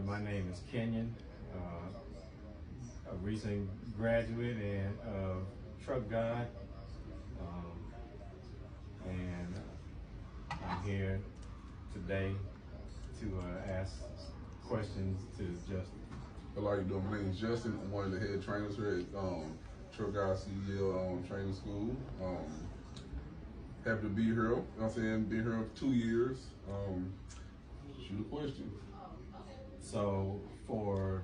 My name is Kenyon, a recent graduate and truck guide, and I'm here today to ask questions to Justin. Hello, how you doing? My name is Justin. I'm one of the head trainers here at Truck Guide CDL Training School. Happy to be here. You know what I'm saying? Been here for 2 years. Shoot a question. So for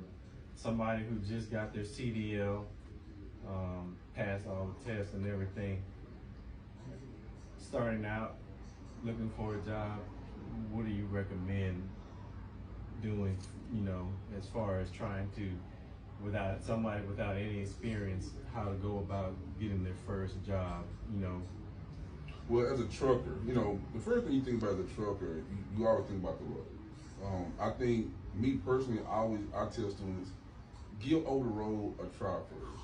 somebody who just got their CDL, passed all the tests and everything, starting out, looking for a job, what do you recommend doing, as far as trying to, without somebody without any experience, how to go about getting their first job, Well, as a trucker, the first thing you think about as a trucker, you always think about the road. I think, me personally, I tell students, give over the road a try first.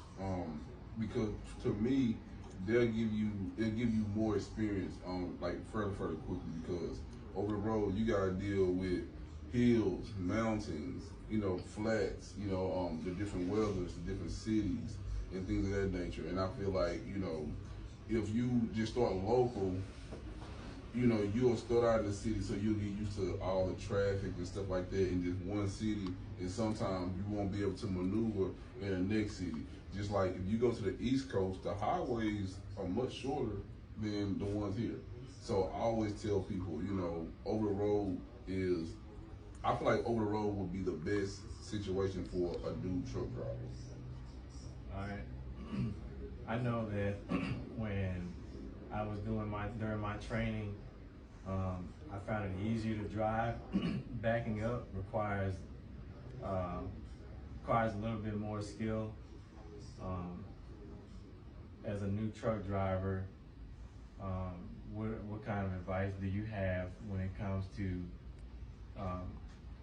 Because to me, they'll give you more experience like further quickly, because over the road you gotta deal with hills, mountains, flats, the different weathers, the different cities and things of that nature. And I feel like, if you just start local, you'll start out in the city, so you'll get used to all the traffic and stuff like that in just one city, and sometimes you won't be able to maneuver in the next city. Just like if you go to the East Coast, the highways are much shorter than the ones here. So I always tell people, over the road is, I feel like over the road would be the best situation for a new truck driver. All right. I know that when I was during my training, I found it easier to drive. Backing up requires a little bit more skill. As a new truck driver, what kind of advice do you have when it comes to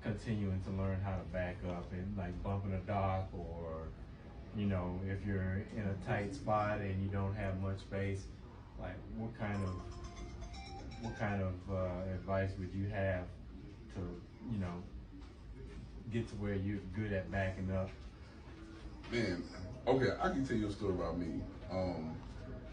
continuing to learn how to back up and like bumping a dock, or if you're in a tight spot and you don't have much space, like what kind of advice would you have to get to where you're good at backing up? Man, okay, I can tell you a story about me.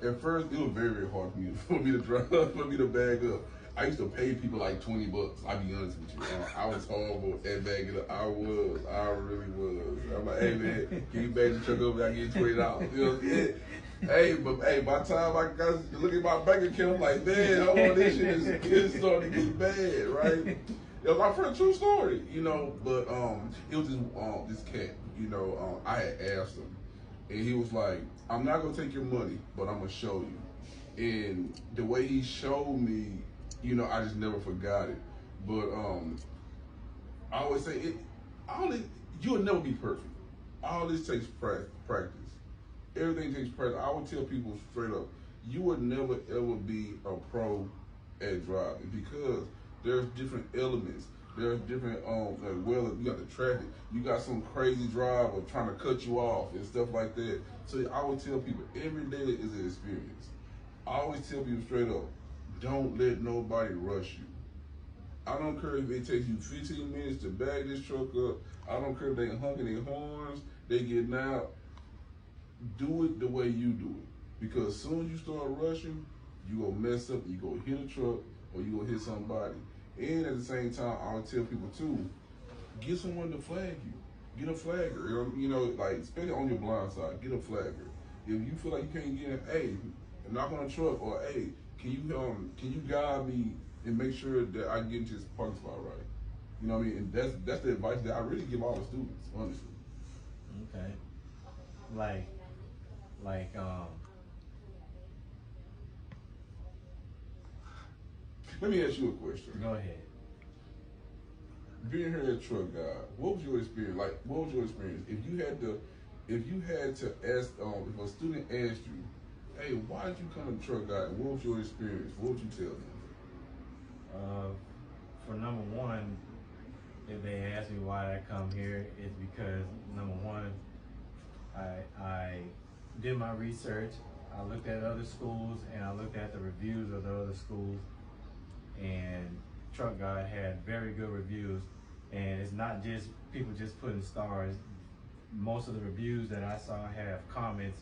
At first, it was very, very hard for me to drive, for me to bag up. I used to pay people like $20. I'll be honest with you. I was horrible at bagging up. I really was. I'm like, hey man, can you bag the truck up? I get $20. Hey, by the time I got to look at my bank account, I'm like, man, this shit is starting to get bad, right? It was my first true story, but it was this cat, I had asked him, and he was like, I'm not gonna take your money, but I'm gonna show you. And the way he showed me, I just never forgot it. But I always say you'll never be perfect. All this takes practice. Everything takes practice. I would tell people straight up, you would never ever be a pro at driving, because there's different elements. There's different, you got the traffic, you got some crazy driver trying to cut you off and stuff like that. So I always tell people, every day is an experience. I always tell people straight up, don't let nobody rush you. I don't care if it takes you 15 minutes to bag this truck up. I don't care if they honking their horns, they getting out. Do it the way you do it. Because as soon as you start rushing, you gonna mess up, you gonna hit a truck, or you gonna hit somebody. And at the same time, I would tell people too, get someone to flag you. Get a flagger, like especially on your blind side, get a flagger. If you feel like you can't get in, hey, knock on a truck, or hey, can you guide me and make sure that I get into this parking spot right? You know what I mean? And that's the advice that I really give all the students, honestly. Okay. Like, Let me ask you a question. go ahead. Being here at Truck Guide, what was your experience? Like, what was your experience? If you had to ask, if a student asked you, hey, why did you come to Truck Guide? What was your experience? What would you tell them? For number one, if they ask me why I come here, it's because number one, I did my research. I looked at other schools and I looked at the reviews of the other schools, and Truck Guide had very good reviews. and it's not just people just putting stars. Most of the reviews that I saw have comments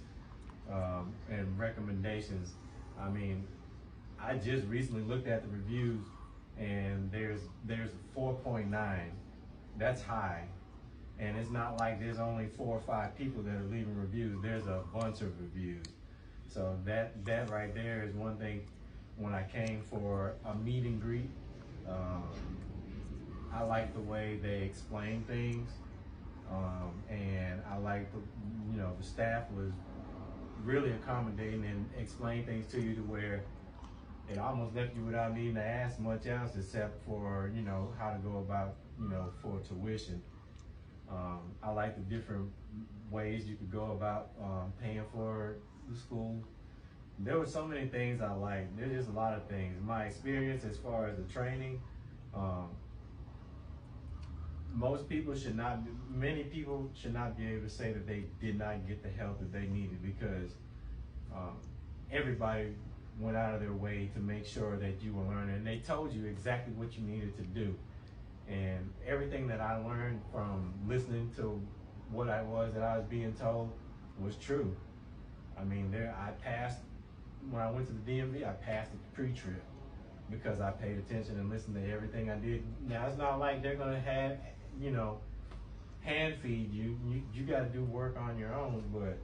and recommendations. I mean, I just recently looked at the reviews, and there's a 4.9. That's high, and it's not like there's only 4 or 5 people that are leaving reviews. There's a bunch of reviews. So that right there is one thing. When I came for a meet and greet, I like the way they explain things, and I like the staff was really accommodating and explained things to you to where it almost left you without needing to ask much else except for how to go about for tuition. I like the different ways you could go about paying for the school. There were so many things I liked. There's just a lot of things. My experience as far as the training, many people should not be able to say that they did not get the help that they needed, because everybody went out of their way to make sure that you were learning, and they told you exactly what you needed to do. And everything that I learned from listening to what I was being told was true. I mean, I passed, when I went to the DMV, I passed the pre-trip because I paid attention and listened to everything I did. Now, it's not like they're gonna have, hand feed you. You gotta do work on your own, but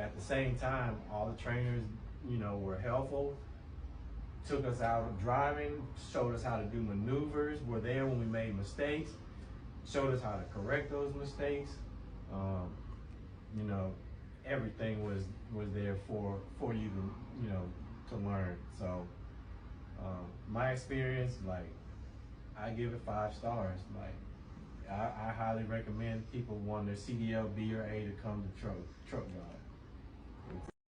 at the same time, all the trainers, were helpful, took us out of driving, showed us how to do maneuvers, were there when we made mistakes, showed us how to correct those mistakes. Everything was there for you to learn. So my experience, like, I give it 5 stars. Like, I highly recommend people want their CDL B or A to come to truck